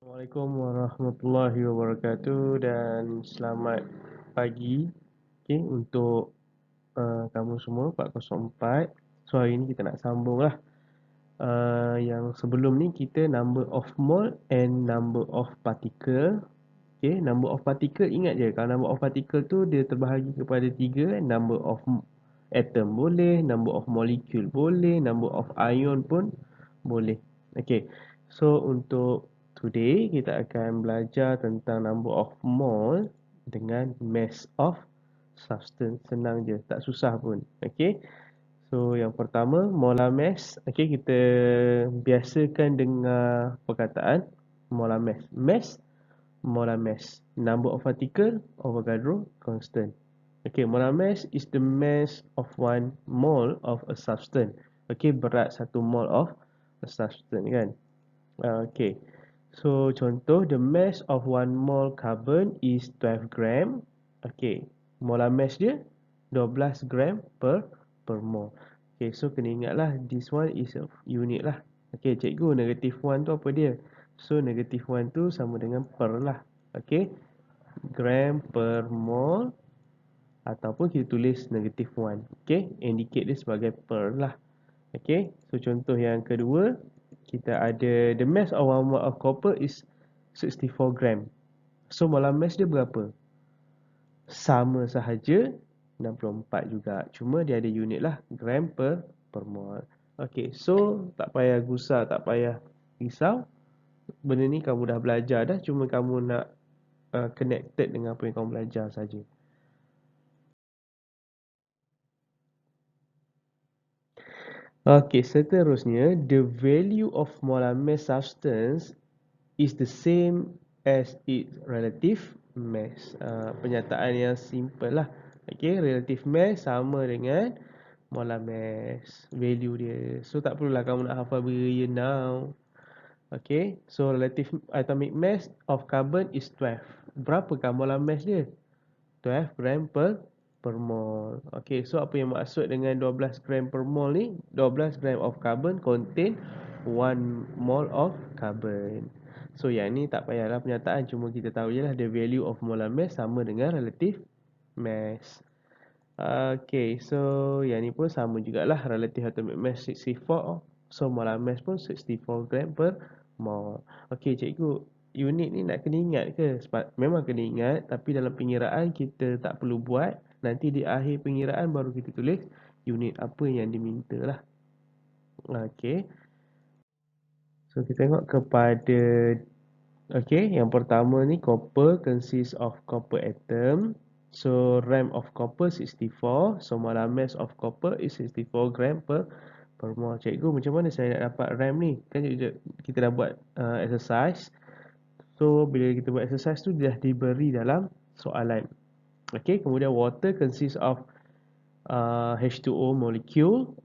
Assalamualaikum warahmatullahi wabarakatuh dan selamat pagi. Untuk kamu semua 404. So hari ni kita nak sambung lah. Yang sebelum ni kita number of mole and number of particle. Number of particle ingat je, kalau number of particle tu dia terbahagi kepada 3. Number of atom boleh, number of molecule boleh, number of ion pun boleh. So untuk today kita akan belajar tentang number of mole dengan mass of substance. Senang je, tak susah pun. So yang pertama molar mass. Kita biasakan dengar perkataan molar mass. Molar mass, number of particle, Avogadro constant. Molar mass is the mass of 1 mole of a substance. Berat 1 mole of a substance kan. So contoh, the mass of 1 mole carbon is 12 gram. Molar mass dia 12 gram per mole. So kena ingatlah this one is a unit lah. Cikgu, negative 1 tu apa dia? So negative 1 tu sama dengan per lah. Gram per mole, ataupun kita tulis negative 1. Indicate dia sebagai per lah. So contoh yang kedua, kita ada the mass of 1 mole of copper is 64 gram. So molar mass dia berapa? Sama sahaja, 64 juga. Cuma dia ada unit lah, gram per mole. So tak payah gusar, tak payah risau. Benda ni kamu dah belajar dah, cuma kamu nak connected dengan apa yang kamu belajar saja. Seterusnya, the value of molar mass substance is the same as its relative mass. Pernyataan yang simple lah. Relative mass sama dengan molar mass, value dia. So tak perlulah kamu nak hafal benda now. So relative atomic mass of carbon is 12. Berapakah molar mass dia? 12 gram per mole. So apa yang maksud dengan 12 gram per mole ni? 12 gram of carbon contain 1 mole of carbon. So yang ni tak payahlah pernyataan, cuma kita tahu je lah the value of molar mass sama dengan relative mass. So yang ni pun sama jugalah, relative atomic mass 64. So molar mass pun 64 gram per mole. Cikgu, unit ni nak kena ingat ke? Memang kena ingat, tapi dalam pengiraan kita tak perlu buat. Nanti di akhir pengiraan baru kita tulis unit apa yang diminta lah. So kita tengok kepada yang pertama ni, copper consists of copper atom. So gram of copper 64. So molar mass of copper is 64 gram per mole. Cikgu, macam mana saya nak dapat gram ni? Kan kita dah buat exercise. So bila kita buat exercise tu dah diberi dalam soalan. Kemudian water consists of H2O molecule.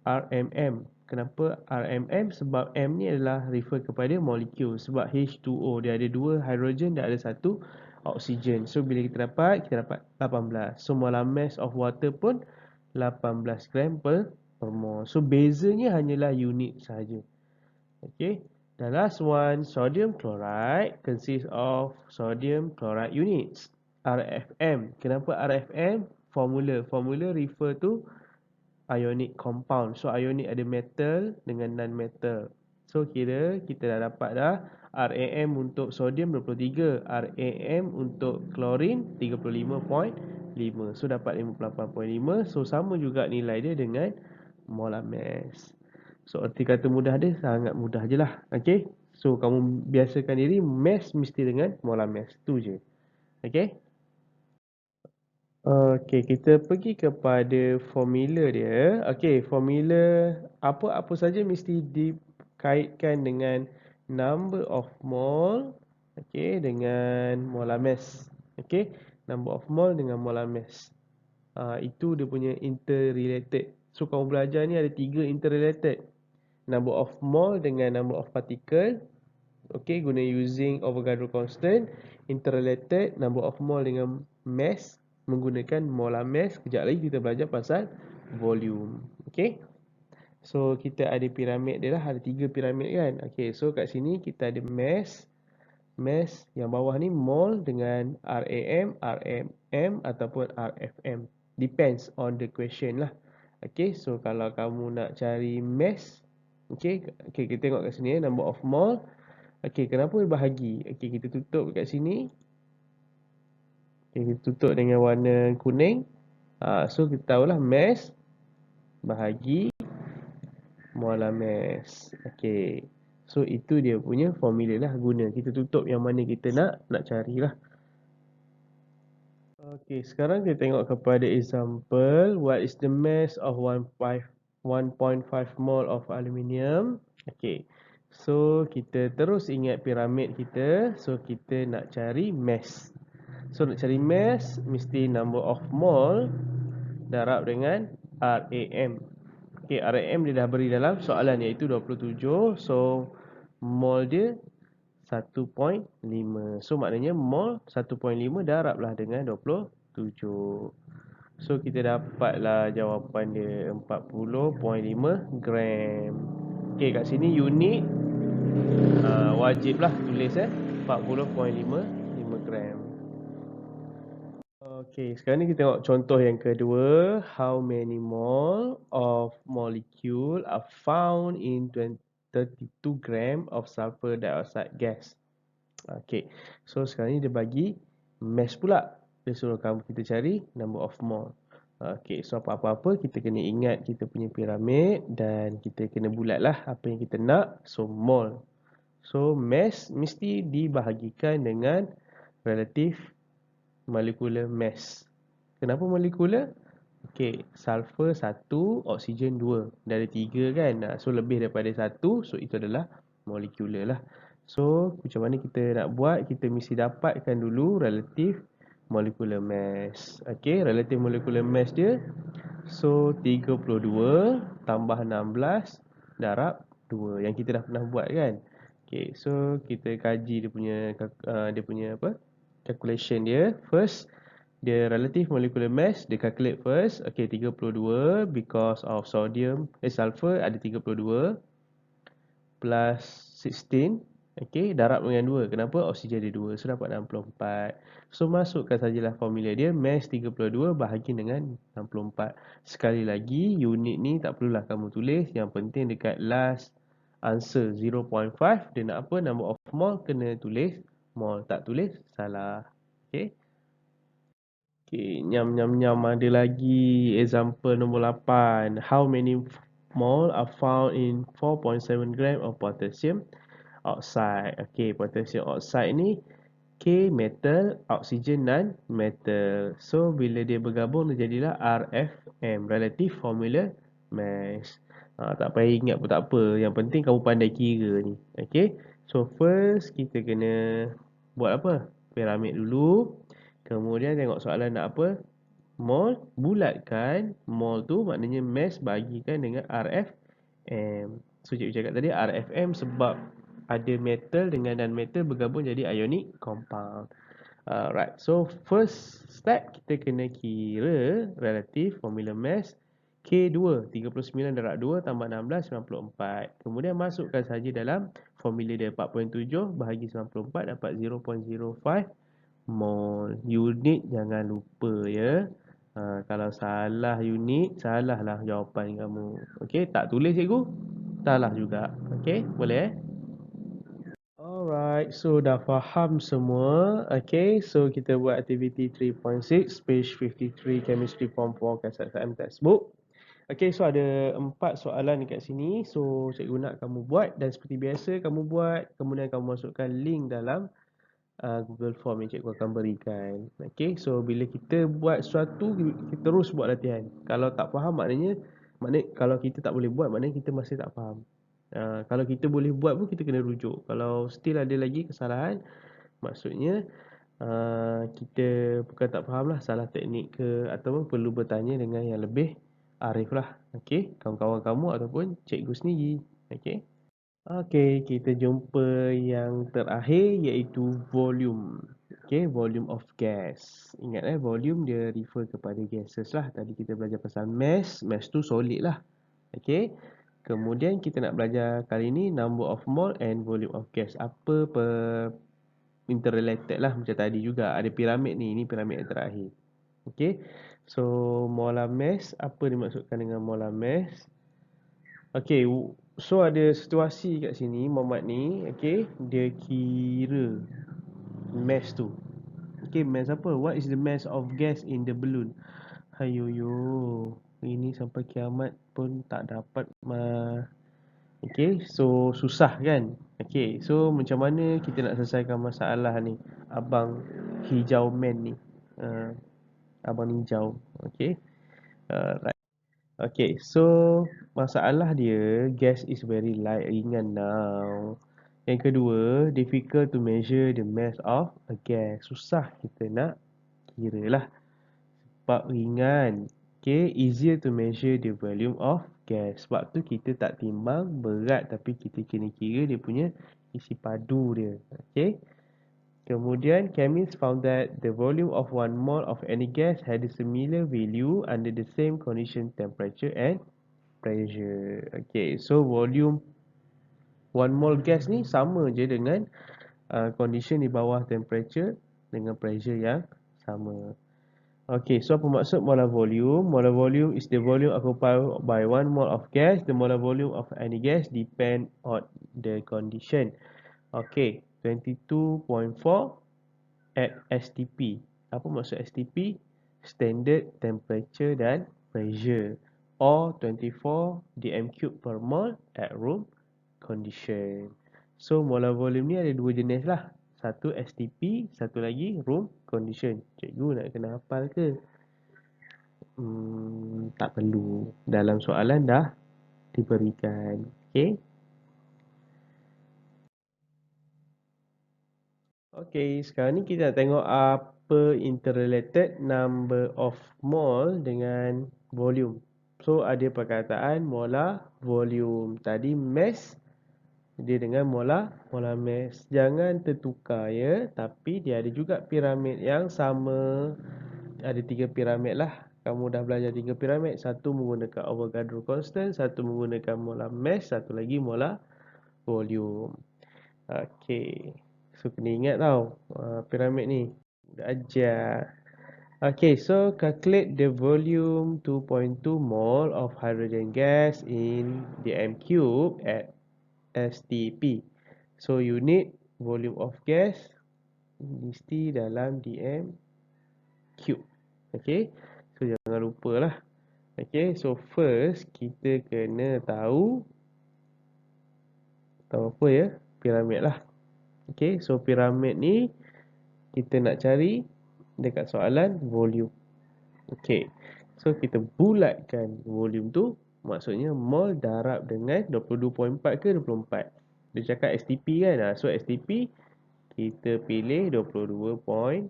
RMM. Kenapa RMM? Sebab M ni adalah refer kepada molecule. Sebab H2O dia ada 2 hydrogen dan ada 1 oksigen. So bila kita dapat 18. So molar mass of water pun 18 gram per mole. So bezanya hanyalah unit sahaja. The last one, sodium chloride consists of sodium chloride units. RFM. Kenapa RFM? Formula refer to ionic compound. So ionic ada metal dengan non-metal. So kira kita dah dapat dah RAM untuk sodium 23, RAM untuk klorin 35.5. So dapat 58.5. So sama juga nilai dia dengan molar mass. So erti kata mudah dia sangat mudah je lah. So kamu biasakan diri mass mesti dengan molar mass. Tu je. Kita pergi kepada formula dia. Formula apa saja mesti dikaitkan dengan number of mole dengan molar mass. Number of mole dengan molar mass. Itu dia punya interrelated. So kamu belajar ni ada 3 interrelated. Number of mole dengan number of particle. Guna using Avogadro constant. Interrelated number of mole dengan mass menggunakan molar mass. Kejap lagi kita belajar pasal volume. So kita ada piramid dia lah, ada 3 piramid kan. So kat sini kita ada mass, Mass yang bawah ni mol dengan RAM, RMM ataupun RFM. Depends on the question lah. Okay, so kalau kamu nak cari mass, okay, kita tengok kat sini number of mole. Okay, kenapa bahagi? Okay, kita tutup kat sini. Okay, kita tutup dengan warna kuning. So kita tahulah mass bahagi molar mass. Okay, so itu dia punya formula lah guna. Kita tutup yang mana kita nak carilah. Okay, sekarang kita tengok kepada example. What is the mass of 1.5 mole of aluminium? Okay, so kita terus ingat piramid kita. So kita nak cari mass. So nak cari mass, mesti number of mole darab dengan RAM. Okay, RAM dia dah beri dalam soalan iaitu 27. So mole dia 1.5. So maknanya mol 1.5 darablah dengan 27. So kita dapatlah jawapan dia 40.5 gram. Okey, kat sini unit wajiblah tulis 40.5 gram. Okey, sekarang ni kita tengok contoh yang kedua. How many mole of molecule are found in 32 gram of sulfur dioxide gas? Okay, so sekarang ni dia bagi mass pula. Dia suruh kamu kita cari number of mole. Okay, so apa-apa kita kena ingat kita punya piramid dan kita kena bulatlah apa yang kita nak. So mole. So mass mesti dibahagikan dengan relative molecular mass. Kenapa molecular? Okay, sulfur 1, oksigen 2. Dah ada 3 kan? So lebih daripada 1, so itu adalah molecular lah. So macam mana kita nak buat? Kita mesti dapatkan dulu relative molecular mass. Okay, relative molecular mass dia, so 32 tambah 16 darab 2 yang kita dah pernah buat kan. Okay, so kita kaji dia punya apa? Calculation dia. First, dia relative molecular mass, dia calculate first. Okay, 32 because of sulfur ada 32 plus 16. Okay, darab dengan 2. Kenapa? Oksigen ada 2. So, dapat 64. So, masukkan sajalah formula dia. Mass 32 bahagi dengan 64. Sekali lagi, unit ni tak perlulah kamu tulis. Yang penting dekat last answer 0.5. Dia nak apa? Number of mole kena tulis mole. Tak tulis, salah. Okay. Okay, nyam-nyam-nyam ada lagi example nombor 8. How many mole are found in 4.7 gram of potassium oxide? Okay, potassium oxide ni K metal, oksigen dan metal. So, bila dia bergabung dia jadilah RFM, relative formula mass. Tak payah ingat pun tak apa. Yang penting kamu pandai kira ni. Okay, so first kita kena buat apa? Piramid dulu. Kemudian tengok soalan nak apa? Mol. Bulatkan mol tu maknanya mass bagikan dengan RFM. So cikgu cakap tadi RFM sebab ada metal dengan non-metal bergabung jadi ionic compound. Right. So first step kita kena kira relative formula mass K2 39 darab 2 tambah 16 94. Kemudian masukkan saja dalam formula dia 4.7 bahagi 94 dapat 0.05 mol. Unit jangan lupa ya. Kalau salah unit, salahlah jawapan kamu. Okey, tak tulis cikgu? Salah juga. Okey, boleh Alright, so dah faham semua. Okay, so kita buat aktiviti 3.6, page 53, chemistry form 4, KSM textbook. Okay, so ada 4 soalan dekat sini. So, cikgu nak kamu buat dan seperti biasa kamu buat. Kemudian kamu masukkan link dalam Google Form yang cikgu akan berikan. Okay, so bila kita buat sesuatu, kita terus buat latihan. Kalau tak faham maknanya kalau kita tak boleh buat maknanya kita masih tak faham. Kalau kita boleh buat pun kita kena rujuk. Kalau still ada lagi kesalahan, maksudnya kita bukan tak faham lah, salah teknik ke, ataupun perlu bertanya dengan yang lebih arif lah. Okay, kawan-kawan kamu ataupun cikgu sendiri. Okay. Okey, kita jumpa yang terakhir iaitu volume. Okey, volume of gas. Ingat volume dia refer kepada gases lah. Tadi kita belajar pasal mass. Mass tu solid lah. Okey. Kemudian kita nak belajar kali ni number of mole and volume of gas. Apa interrelated lah macam tadi juga. Ada piramid ni, ini piramid yang terakhir. Okay, so molar mass, apa dimaksudkan dengan molar mass? Okay, so ada situasi kat sini, Muhammad ni, okay, dia kira mass tu. Okay, mass apa? What is the mass of gas in the balloon? Hayoyo, ini sampai kiamat pun tak dapat okay, so susah kan? Okay, so macam mana kita nak selesaikan masalah ni? Abang hijau man ni, abang hijau. Okay, right. Okay, so masalah dia, gas is very light, ringan now. Yang kedua, difficult to measure the mass of a gas. Susah kita nak kira lah sebab ringan. Okay, easier to measure the volume of gas. Sebab tu kita tak timbang berat, tapi kita kena kira dia punya isi padu dia. Okay. Kemudian, chemists found that the volume of 1 mole of any gas had a similar value under the same condition, temperature and pressure. Okay, so volume 1 mole gas ni sama je dengan condition di bawah temperature dengan pressure yang sama. Okay, so apa maksud molar volume? Molar volume is the volume occupied by 1 mole of gas. The molar volume of any gas depend on the condition. Okay, 22.4 at STP. Apa maksud STP? Standard temperature dan pressure. Or 24 dm³ per mole at room condition. So molar volume ni ada dua jenis lah. Satu STP, satu lagi room condition. Cikgu nak kena hafal ke? Tak perlu. Dalam soalan dah diberikan. Okay. Okay, sekarang ni kita nak tengok apa interrelated number of mole dengan volume. So, ada perkataan molar volume. Tadi mass, dia dengan molar mass. Jangan tertukar ya. Tapi dia ada juga piramid yang sama. Ada 3 piramid lah. Kamu dah belajar 3 piramid. Satu menggunakan Avogadro constant, satu menggunakan molar mass, satu lagi molar volume. Okay, so kena ingat tau piramid ni. Dah ajar. Okay, so calculate the volume 2.2 mole of hydrogen gas in dm³ at STP. So unit volume of gas mesti dalam dm³. Okay, so jangan lupa lah. Okay, so first kita kena tahu apa ya? Piramid lah. Okay, so piramid ni kita nak cari dekat soalan volume. Okay, so kita bulatkan volume tu, maksudnya mol darab dengan 22.4 ke 24. Dia cakap STP kan, so STP kita pilih 22.4.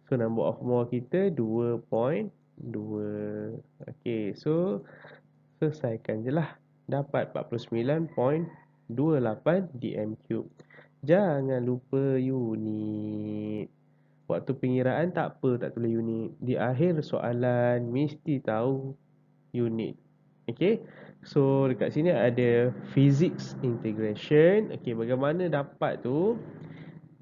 So number of mole kita 2.2. Okay, so selesaikan je lah. Dapat 49.28 dm³. Jangan lupa unit. Waktu pengiraan tak apa tak tulis unit. Di akhir soalan mesti tahu unit. Okay, so dekat sini ada physics integration. Okay, bagaimana dapat tu?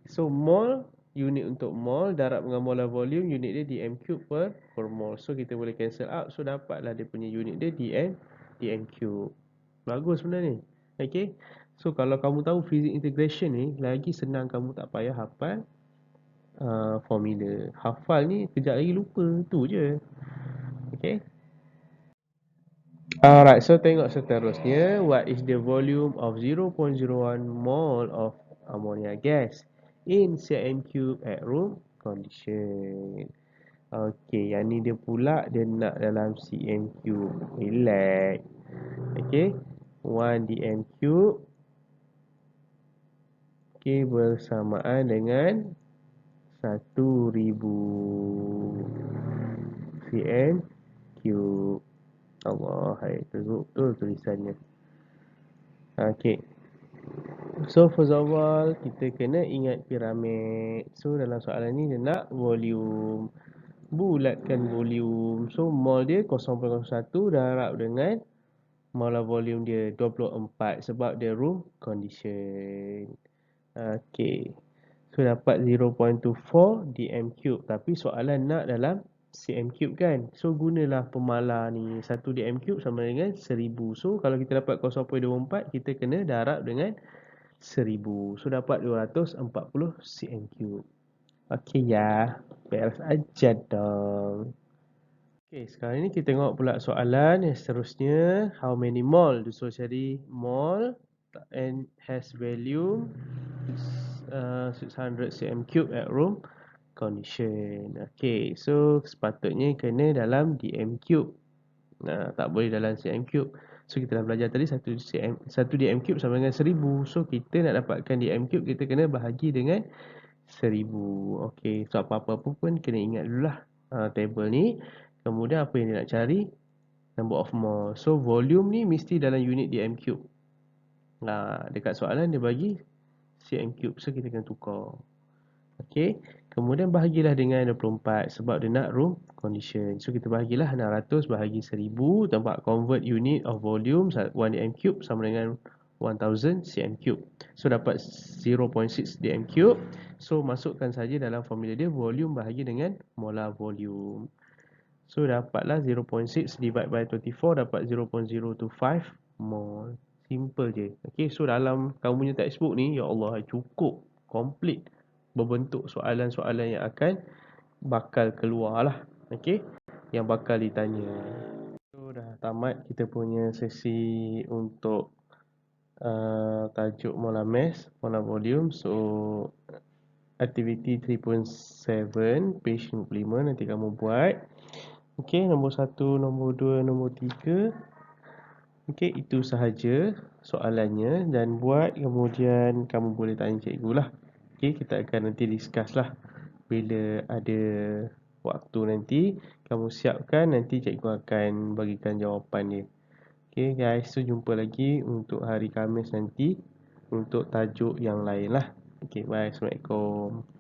So mole, unit untuk mole darab dengan molar volume, unit dia dm³ per mole. So kita boleh cancel out. So dapatlah dia punya unit dia dm³. Bagus benda ni. Okay, so kalau kamu tahu physics integration ni, lagi senang, kamu tak payah hafal formula. Hafal ni kejap lagi lupa. Tu je. Okay. Alright, so tengok seterusnya. What is the volume of 0.01 mole of ammonia gas in cm³ at room condition? Okay, yang ni dia pula dia nak dalam cm³. Relax. Okay, 1 dm³. Okay, bersamaan dengan 1000 cm³. Allah, hai betul tulisannya. Okay, so first of all kita kena ingat piramid. So dalam soalan ni dia nak volume. Bulatkan volume. So mol dia 0.01 darab dengan molar volume dia 24 sebab dia room condition. Okay, So dapat 0.24 dm cube. Tapi soalan nak dalam cm cube kan. So gunalah pemalar ni. 1 dm cube sama dengan 1000. So kalau kita dapat 0.24, kita kena darab dengan 1000. So dapat 240 cm cube. Okey ya. Beres aja dong. Okey, sekarang ni kita tengok pula soalan yang seterusnya. How many mole? So cari mole and has volume 600 cm cube at room condition. Okey, so sepatutnya kena dalam dm cube. Nah, tak boleh dalam cm cube. So kita dah belajar tadi 1 dm cube sama dengan 1000. So kita nak dapatkan dm cube, kita kena bahagi dengan 1000. Okey, so apa-apa pun kena ingat dululah table ni. Kemudian apa yang dia nak cari? Number of mole. So volume ni mesti dalam unit dm cube. Nah, dekat soalan dia bagi cm cube. So kita kena tukar. Okey. Kemudian bahagilah dengan 24 sebab dia nak room condition. So kita bahagilah 600 bahagi 1000, tempat convert unit of volume 1 dm cube sama dengan 1000 cm cube. So dapat 0.6 dm cube. So masukkan saja dalam formula dia volume bahagi dengan molar volume. So dapatlah 0.6 divide by 24 dapat 0.025 mol. Simple je. Okey, so dalam kamu punya textbook ni, ya Allah, cukup complete berbentuk soalan-soalan yang akan bakal keluar lah. Okey, yang bakal ditanya. So dah tamat kita punya sesi untuk tajuk molar mass, molar volume. So activity 3.7 page 55 nanti kamu buat. Okey, nombor 1, nombor 2, nombor 3. Okey, itu sahaja soalannya dan buat kemudian kamu boleh tanya cikgu lah. Okey, kita akan nanti discuss lah bila ada waktu nanti. Kamu siapkan, nanti cikgu akan bagikan jawapan dia. Okey guys, so jumpa lagi untuk hari Khamis nanti untuk tajuk yang lain lah. Okey, bye. Assalamualaikum.